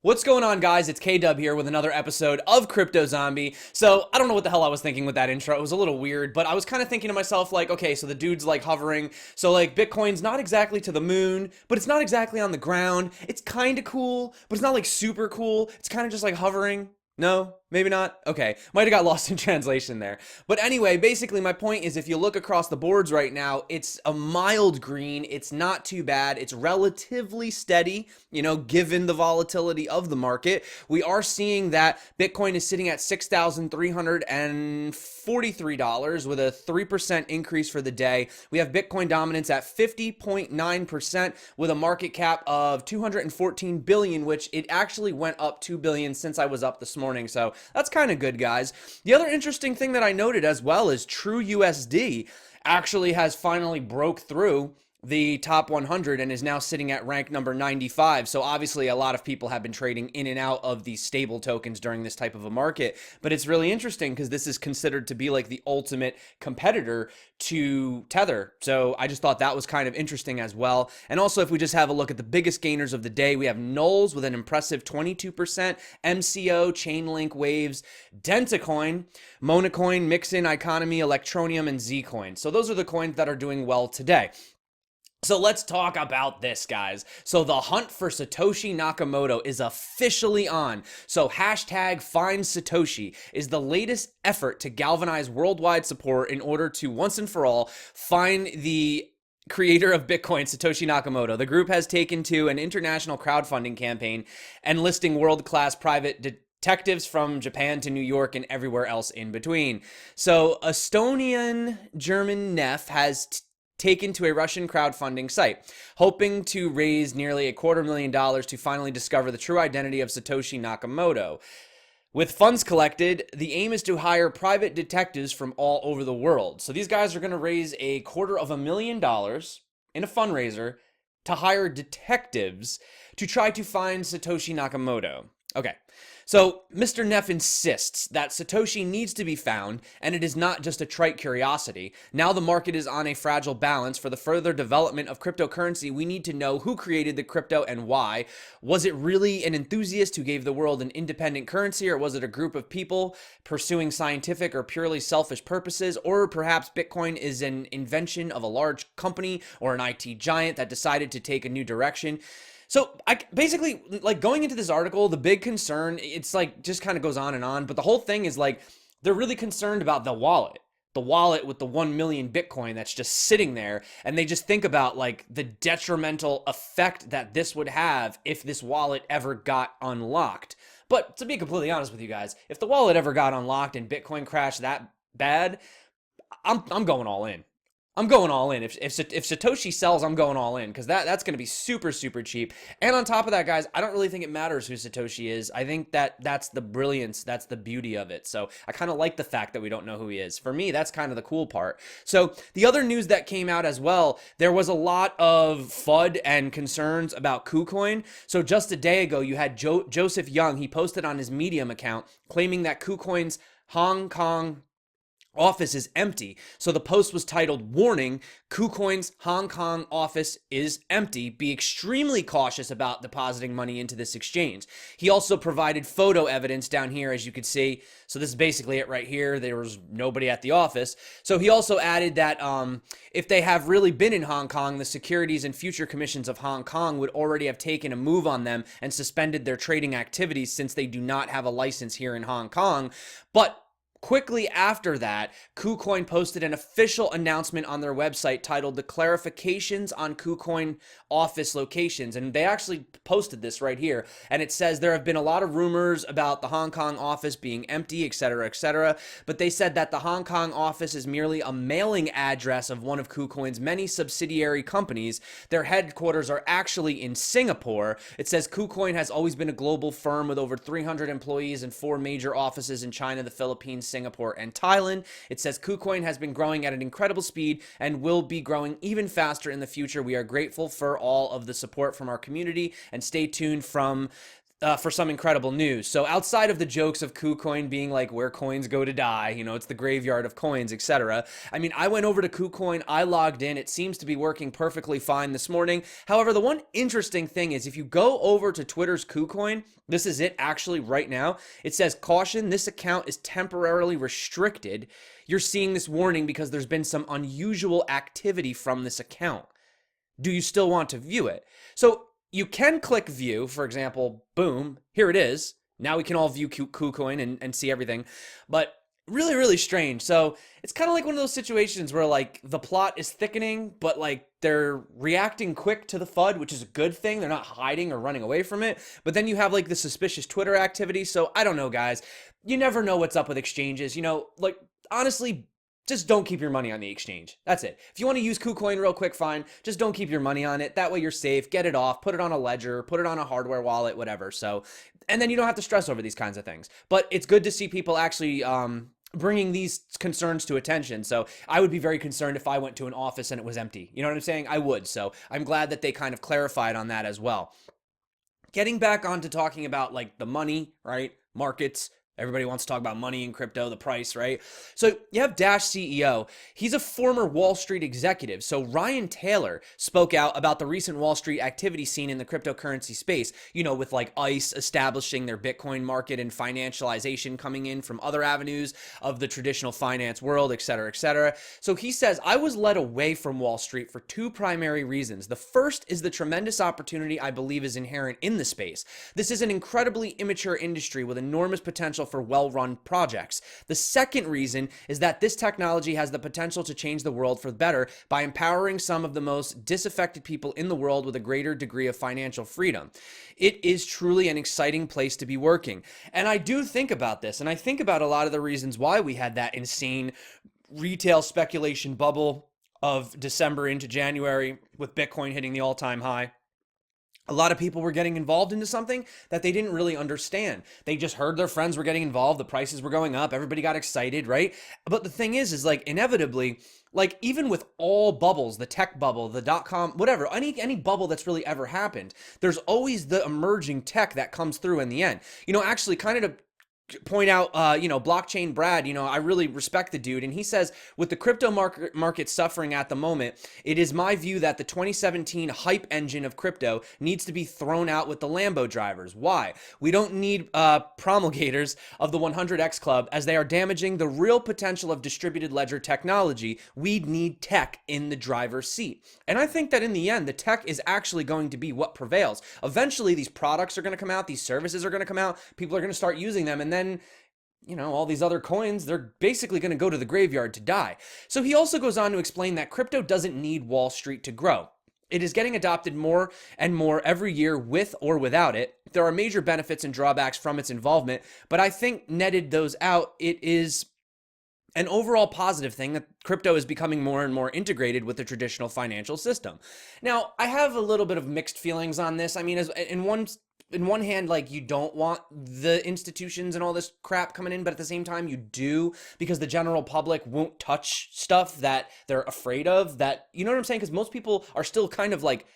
What's going on, guys? It's K-Dub here with another episode of Crypto Zombie. So, I don't know what the hell I was thinking with that intro. It was a little weird, but I was kind of thinking to myself, like, okay, so the dude's like hovering. So, like, Bitcoin's not exactly to the moon, but it's not exactly on the ground. It's kind of cool, but it's not like super cool. It's kind of just like hovering. No, maybe not. Okay, might have got lost in translation there. But anyway, basically my point is if you look across the boards right now, it's a mild green. It's not too bad. It's relatively steady, given the volatility of the market. We are seeing that Bitcoin is sitting at $6,343 with a 3% increase for the day. We have Bitcoin dominance at 50.9% with a market cap of 214 billion, which it actually went up 2 billion since I was up this morning. So that's kind of good, guys. The other interesting thing that I noted as well is True USD actually has finally broke through the top 100 and is now sitting at rank number 95. So obviously a lot of people have been trading in and out of these stable tokens during this type of a market, but it's really interesting because this is considered to be like the ultimate competitor to Tether. So I just thought that was kind of interesting as well. And also, if we just have a look at the biggest gainers of the day, we have Knowles with an impressive 22%, MCO, Chainlink, Waves, Dentacoin, Monocoin, Mixin, Economy, Electronium, and Zcoin. So those are the coins that are doing well today. So let's talk about this, guys. So the hunt for Satoshi Nakamoto is officially on. So hashtag Find Satoshi is the latest effort to galvanize worldwide support in order to once and for all find the creator of Bitcoin, Satoshi Nakamoto. The group has taken to an international crowdfunding campaign enlisting world-class private detectives from Japan to New York and everywhere else in between. So Estonian German Nef has taken to a Russian crowdfunding site, hoping to raise nearly $250,000 to finally discover the true identity of Satoshi Nakamoto. With funds collected, the aim is to hire private detectives from all over the world. So these guys are going to raise $250,000 in a fundraiser to hire detectives to try to find Satoshi Nakamoto. Okay, so Mr. Neff insists that Satoshi needs to be found, and it is not just a trite curiosity. Now the market is on a fragile balance. For the further development of cryptocurrency, we need to know who created the crypto and why. Was it really an enthusiast who gave the world an independent currency, or was it a group of people pursuing scientific or purely selfish purposes? Or perhaps Bitcoin is an invention of a large company or an IT giant that decided to take a new direction. So I basically, like, going into this article, the big concern, it's like just kind of goes on, but the whole thing is like they're really concerned about the wallet with the 1 million Bitcoin that's just sitting there, and they just think about like the detrimental effect that this would have if this wallet ever got unlocked. But to be completely honest with you guys, if the wallet ever got unlocked and Bitcoin crashed that bad, I'm going all in. I'm going all in. If Satoshi sells, I'm going all in because that's going to be super, super cheap. And on top of that, guys, I don't really think it matters who Satoshi is. I think that's the brilliance. That's the beauty of it. So I kind of like the fact that we don't know who he is. For me, that's kind of the cool part. So the other news that came out as well, there was a lot of FUD and concerns about Kucoin. So just a day ago, you had Joseph Young. He posted on his Medium account claiming that Kucoin's Hong Kong office is empty. So the post was titled, "Warning, KuCoin's Hong Kong office is empty. Be extremely cautious about depositing money into this exchange." He also provided photo evidence down here, as you could see. So this is basically it right here. There was nobody at the office. So he also added that if they have really been in Hong Kong, the Securities and Future Commissions of Hong Kong would already have taken a move on them and suspended their trading activities since they do not have a license here in Hong Kong. But quickly after that, KuCoin posted an official announcement on their website titled "The Clarifications on KuCoin Office Locations." And they actually posted this right here. And it says there have been a lot of rumors about the Hong Kong office being empty, etc., etc. But they said that the Hong Kong office is merely a mailing address of one of KuCoin's many subsidiary companies. Their headquarters are actually in Singapore. It says KuCoin has always been a global firm with over 300 employees and 4 major offices in China, the Philippines, Singapore, and Thailand. It says KuCoin has been growing at an incredible speed and will be growing even faster in the future. We are grateful for all of the support from our community and stay tuned from for some incredible news. So outside of the jokes of Kucoin being like where coins go to die, it's the graveyard of coins, etc. I mean, I went over to Kucoin, I logged in, it seems to be working perfectly fine this morning. However, the one interesting thing is if you go over to Twitter's Kucoin, this is it actually right now. It says, caution, this account is temporarily restricted. You're seeing this warning because there's been some unusual activity from this account. Do you still want to view it? So you can click view, for example, boom, here it is. Now we can all view KuCoin and see everything. But really, really strange. So it's kind of like one of those situations where like the plot is thickening, but like they're reacting quick to the FUD, which is a good thing. They're not hiding or running away from it. But then you have like the suspicious Twitter activity. So I don't know, guys. You never know what's up with exchanges. Like honestly, just don't keep your money on the exchange. That's it. If you want to use KuCoin real quick, fine. Just don't keep your money on it. That way you're safe. Get it off. Put it on a ledger. Put it on a hardware wallet, whatever. So, and then you don't have to stress over these kinds of things. But it's good to see people actually bringing these concerns to attention. So I would be very concerned if I went to an office and it was empty. You know what I'm saying? I would. So I'm glad that they kind of clarified on that as well. Getting back onto talking about like the money, right? Markets. Everybody wants to talk about money and crypto, the price, right? So you have Dash CEO. He's a former Wall Street executive. So Ryan Taylor spoke out about the recent Wall Street activity seen in the cryptocurrency space, with like ICE establishing their Bitcoin market and financialization coming in from other avenues of the traditional finance world, et cetera, et cetera. So he says, I was led away from Wall Street for two primary reasons. The first is the tremendous opportunity I believe is inherent in the space. This is an incredibly immature industry with enormous potential for well-run projects. The second reason is that this technology has the potential to change the world for the better by empowering some of the most disaffected people in the world with a greater degree of financial freedom. It is truly an exciting place to be working. And I do think about this, and I think about a lot of the reasons why we had that insane retail speculation bubble of December into January with Bitcoin hitting the all-time high. A lot of people were getting involved into something that they didn't really understand. They just heard their friends were getting involved. The prices were going up. Everybody got excited, right? But the thing is like inevitably, like even with all bubbles, the tech bubble, the .com, whatever, any bubble that's really ever happened, there's always the emerging tech that comes through in the end. Actually kind of to point out, blockchain Brad, I really respect the dude. And he says, with the crypto market suffering at the moment, it is my view that the 2017 hype engine of crypto needs to be thrown out with the Lambo drivers. Why? We don't need promulgators of the 100X Club as they are damaging the real potential of distributed ledger technology. We need tech in the driver's seat. And I think that in the end, the tech is actually going to be what prevails. Eventually, these products are going to come out. These services are going to come out. People are going to start using them. And then, all these other coins, they're basically going to go to the graveyard to die. So he also goes on to explain that crypto doesn't need Wall Street to grow. It is getting adopted more and more every year with or without it. There are major benefits and drawbacks from its involvement, but I think netted those out, it is an overall positive thing that crypto is becoming more and more integrated with the traditional financial system. Now, I have a little bit of mixed feelings on this. I mean, as in one hand, like you don't want the institutions and all this crap coming in, but at the same time you do, because the general public won't touch stuff that they're afraid of, that, you know what I'm saying? Because most people are still kind of like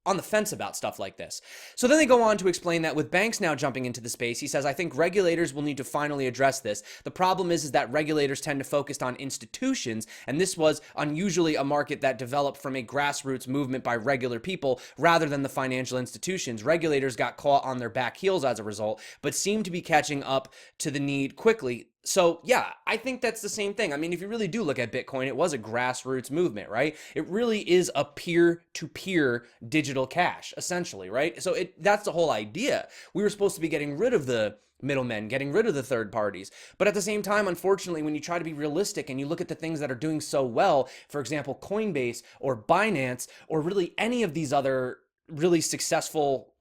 on the fence about stuff like this. So then they go on to explain that with banks now jumping into the space, he says, I think regulators will need to finally address this. The problem is that regulators tend to focus on institutions, and this was unusually a market that developed from a grassroots movement by regular people rather than the financial institutions. Regulators got caught on their back heels as a result, but seem to be catching up to the need quickly. So yeah, I think that's the same thing. I mean, if you really do look at Bitcoin, it was a grassroots movement, right? It really is a peer-to-peer digital cash, essentially, right? So that's the whole idea. We were supposed to be getting rid of the middlemen, getting rid of the third parties. But at the same time, unfortunately, when you try to be realistic and you look at the things that are doing so well, for example, Coinbase or Binance or really any of these other really successful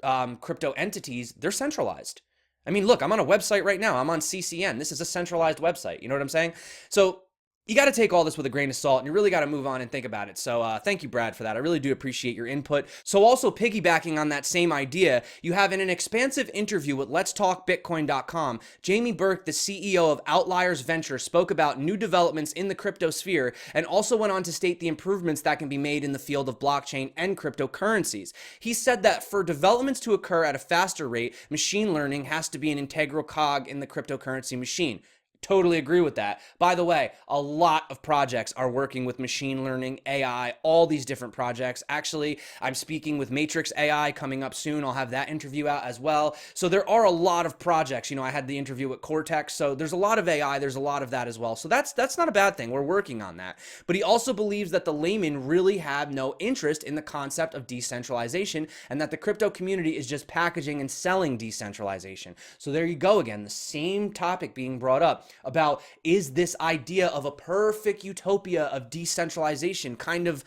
crypto entities, they're centralized. I mean, look, I'm on a website right now. I'm on CCN. This is a centralized website. You know what I'm saying? So you got to take all this with a grain of salt, and you really got to move on and think about it. So thank you, Brad, for that. I really do appreciate your input. So also piggybacking on that same idea, you have in an expansive interview with letstalkbitcoin.com, Jamie Burke, the CEO of Outliers Venture, spoke about new developments in the crypto sphere and also went on to state the improvements that can be made in the field of blockchain and cryptocurrencies. He said that for developments to occur at a faster rate, machine learning has to be an integral cog in the cryptocurrency machine. Totally agree with that. By the way, a lot of projects are working with machine learning, AI, all these different projects. Actually, I'm speaking with Matrix AI coming up soon. I'll have that interview out as well. So there are a lot of projects. You know, I had the interview with Cortex. So there's a lot of AI. There's a lot of that as well. So that's not a bad thing. We're working on that. But he also believes that the laymen really have no interest in the concept of decentralization and that the crypto community is just packaging and selling decentralization. So there you go again, the same topic being brought up about, is this idea of a perfect utopia of decentralization kind of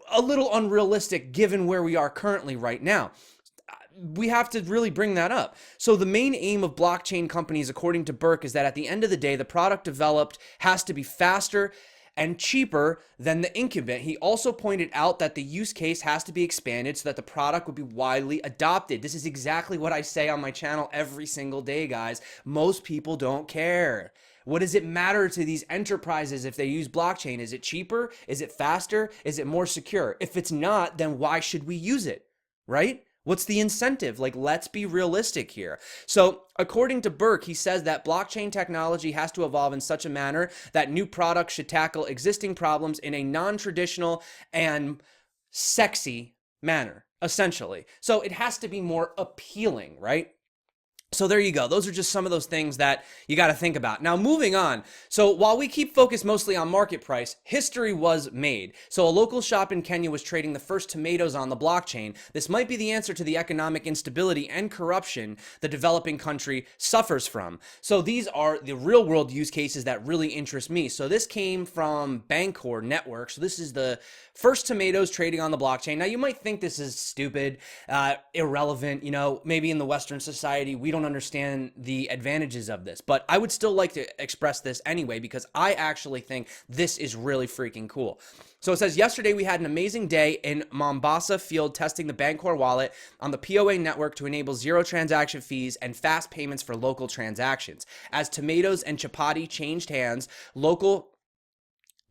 a little unrealistic given where we are currently right now? We have to really bring that up. So the main aim of blockchain companies, according to Burke, is that at the end of the day, the product developed has to be faster and cheaper than the incumbent. He also pointed out that the use case has to be expanded so that the product would be widely adopted. This is exactly what I say on my channel every single day, guys. Most people don't care. What does it matter to these enterprises if they use blockchain? Is it cheaper? Is it faster? Is it more secure? If it's not, then why should we use it, right? What's the incentive? Like, let's be realistic here. So according to Burke, he says that blockchain technology has to evolve in such a manner that new products should tackle existing problems in a non-traditional and sexy manner, essentially. So it has to be more appealing, right? So there you go. Those are just some of those things that you got to think about. Now, moving on. So while we keep focused mostly on market price, history was made. So a local shop in Kenya was trading the first tomatoes on the blockchain. This might be the answer to the economic instability and corruption the developing country suffers from. So these are the real world use cases that really interest me. So this came from Bancor Network. So this is the first tomatoes trading on the blockchain. Now, you might think this is stupid, irrelevant. You know, maybe in the Western society, we don't understand the advantages of this, but I would still like to express this anyway because I actually think this is really freaking cool. So it says, yesterday we had an amazing day in Mombasa field testing the Bancor wallet on the POA network to enable zero transaction fees and fast payments for local transactions. As tomatoes and chapati changed hands, local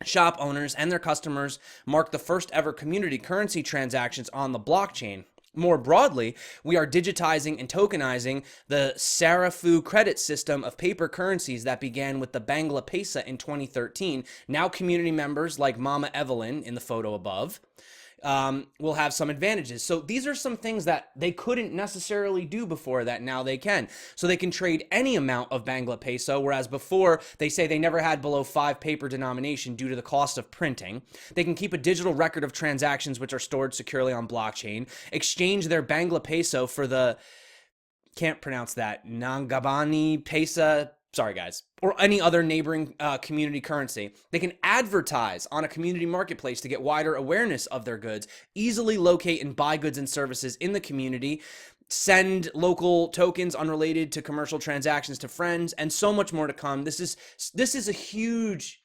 shop owners and their customers marked the first ever community currency transactions on the blockchain. More broadly, we are digitizing and tokenizing the Sarafu credit system of paper currencies that began with the Bangla Pesa in 2013. Now community members like Mama Evelyn in the photo above will have some advantages. So these are some things that they couldn't necessarily do before that now they can. So they can trade any amount of Bangla Peso, whereas before they say they never had below 5 paper denomination due to the cost of printing. They can keep a digital record of transactions which are stored securely on blockchain, exchange their Bangla Peso for the, can't pronounce that, Nangabani Pesa, sorry guys, or any other neighboring community currency. They can advertise on a community marketplace to get wider awareness of their goods, easily locate and buy goods and services in the community, send local tokens unrelated to commercial transactions to friends, and so much more to come. This is a huge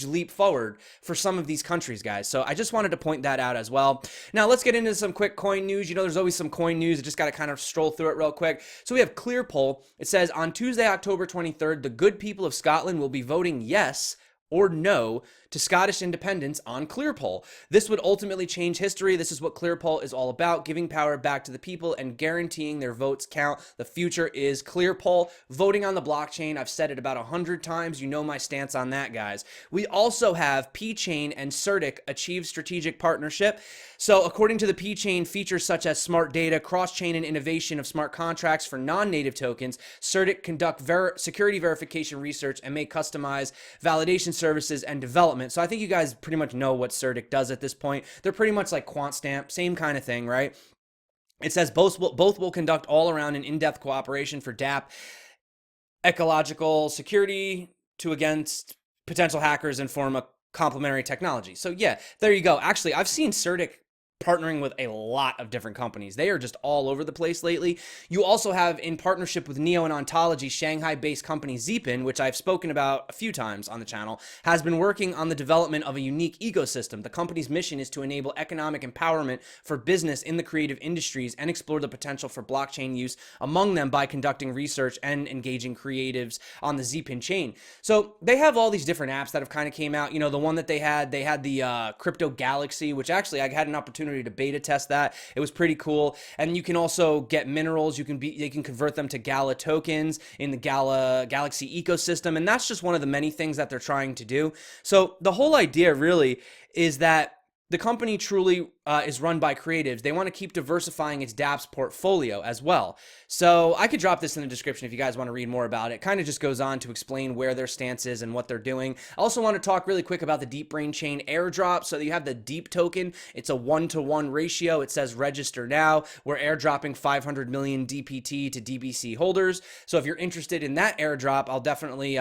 leap forward for some of these countries, guys. So I just wanted to point that out as well. Now let's get into some quick coin news. You know, there's always some coin news. I just got to kind of stroll through it real quick. So we have ClearPoll. It says on Tuesday, October 23rd, the good people of Scotland will be voting yes or no to Scottish independence on ClearPoll. This would ultimately change history. This is what ClearPoll is all about, giving power back to the people and guaranteeing their votes count. The future is ClearPoll. Voting on the blockchain, I've said it about 100 times. You know my stance on that, guys. We also have PChain and CertiK achieve strategic partnership. So according to the PChain, features such as smart data, cross-chain and innovation of smart contracts for non-native tokens, CertiK conduct security verification research and may customize validation services and development. So I think you guys pretty much know what CertiK does at this point. They're pretty much like QuantStamp, same kind of thing, right? It says both will conduct all-around and in-depth cooperation for DApp, ecological security to against potential hackers and form a complementary technology. So yeah, there you go. Actually, I've seen CertiK partnering with a lot of different companies. They are just all over the place lately. You also have, in partnership with Neo and Ontology, Shanghai-based company Zeepin, which I've spoken about a few times on the channel, has been working on the development of a unique ecosystem. The company's mission is to enable economic empowerment for business in the creative industries and explore the potential for blockchain use among them by conducting research and engaging creatives on the Zeepin chain. So they have all these different apps that have kind of came out. You know, the one that they had the Crypto Galaxy, which actually I had an opportunity to beta test that. It was pretty cool. And you can also get minerals. You can convert them to Gala tokens in the Galaxy ecosystem. And that's just one of the many things that they're trying to do. So the whole idea really is that the company truly is run by creatives. They want to keep diversifying its dApps portfolio as well. So I could drop this in the description if you guys want to read more about it. It kind of just goes on to explain where their stance is and what they're doing. I also want to talk really quick about the Deepbrain chain airdrop. So you have the DeepToken. It's a 1-to-1 ratio. It says register now. We're airdropping 500 million DPT to DBC holders. So if you're interested in that airdrop, I'll definitely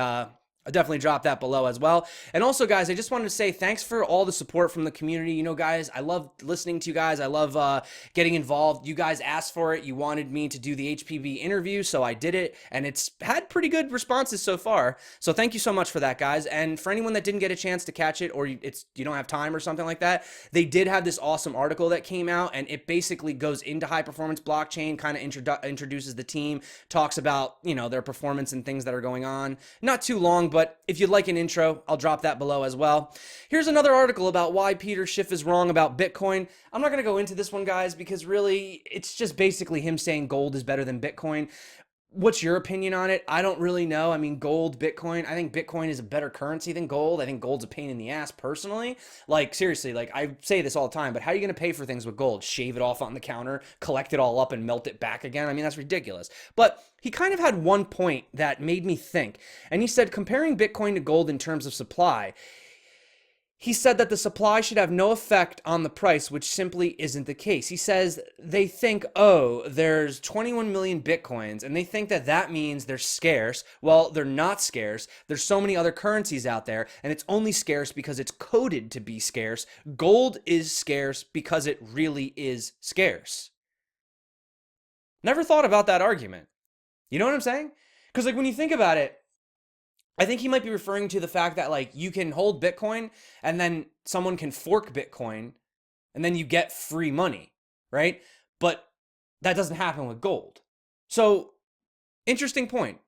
drop that below as well. And also, guys, I just wanted to say thanks for all the support from the community. You know, guys, I love listening to you guys. I love getting involved. You guys asked for it. You wanted me to do the HPV interview, so I did it, and it's had pretty good responses so far. So thank you so much for that, guys. And for anyone that didn't get a chance to catch it, or you don't have time or something like that, they did have this awesome article that came out, and it basically goes into high-performance blockchain, kind of introduces the team, talks about, you know, their performance and things that are going on. Not too long, but if you'd like an intro, I'll drop that below as well. Here's another article about why Peter Schiff is wrong about Bitcoin. I'm not going to go into this one, guys, because really it's just basically him saying gold is better than Bitcoin. What's your opinion on it? I don't really know. I mean, gold, Bitcoin, I think Bitcoin is a better currency than gold. I think gold's a pain in the ass personally. Like, seriously, like I say this all the time, but how are you going to pay for things with gold? Shave it off on the counter, collect it all up and melt it back again? I mean, that's ridiculous. But he kind of had one point that made me think. And he said, comparing Bitcoin to gold in terms of supply, he said that the supply should have no effect on the price, which simply isn't the case. He says they think, oh, there's 21 million Bitcoins, and they think that that means they're scarce. Well, they're not scarce. There's so many other currencies out there, and it's only scarce because it's coded to be scarce. Gold is scarce because it really is scarce. Never thought about that argument. You know what I'm saying? Because like when you think about it, I think he might be referring to the fact that like you can hold Bitcoin and then someone can fork Bitcoin and then you get free money, right? But that doesn't happen with gold. So, interesting point.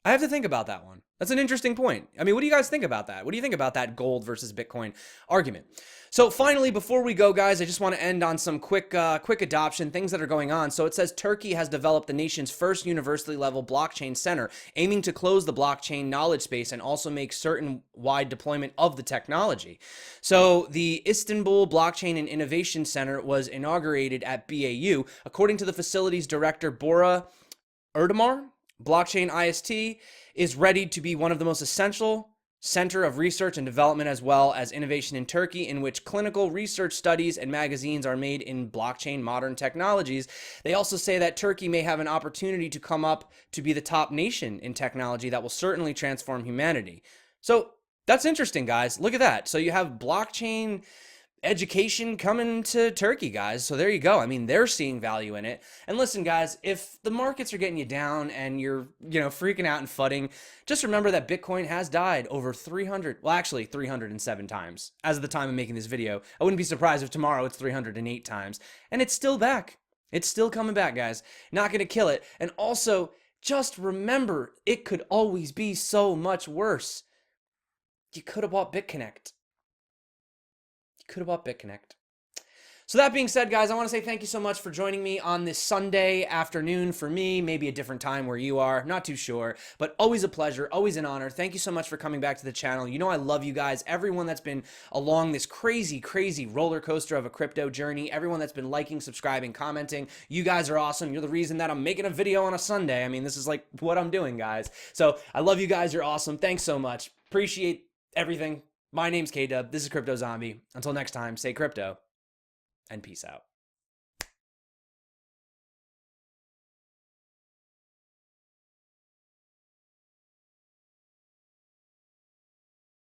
I have to think about that one. That's an interesting point. I mean, what do you guys think about that? What do you think about that gold versus Bitcoin argument? So finally, before we go, guys, I just want to end on some quick adoption, things that are going on. So it says Turkey has developed the nation's first university-level blockchain center, aiming to close the blockchain knowledge space and also make certain wide deployment of the technology. So the Istanbul Blockchain and Innovation Center was inaugurated at BAU. According to the facility's director, Bora Erdemar, Blockchain IST is ready to be one of the most essential center of research and development as well as innovation in Turkey, in which clinical research studies and magazines are made in blockchain modern technologies. They also say that Turkey may have an opportunity to come up to be the top nation in technology that will certainly transform humanity. So that's interesting, guys. Look at that. So you have blockchain education coming to Turkey, guys. So there you go. I mean, they're seeing value in it. And listen, guys, if the markets are getting you down and you're, freaking out and fudding, just remember that Bitcoin has died over 307 times as of the time of making this video. I wouldn't be surprised if tomorrow it's 308 times. And it's still back. It's still coming back, guys. Not going to kill it. And also, just remember, it could always be so much worse. You could have bought BitConnect. So that being said, guys, I want to say thank you so much for joining me on this Sunday afternoon for me, maybe a different time where you are, not too sure, but always a pleasure, always an honor. Thank you so much for coming back to the channel. You know I love you guys, everyone that's been along this crazy, crazy roller coaster of a crypto journey, everyone that's been liking, subscribing, commenting. You guys are awesome. You're the reason that I'm making a video on a Sunday. I mean, this is like what I'm doing, guys. So I love you guys. You're awesome. Thanks so much. Appreciate everything. My name's K-Dub. This is Crypto Zombie. Until next time, stay crypto and peace out.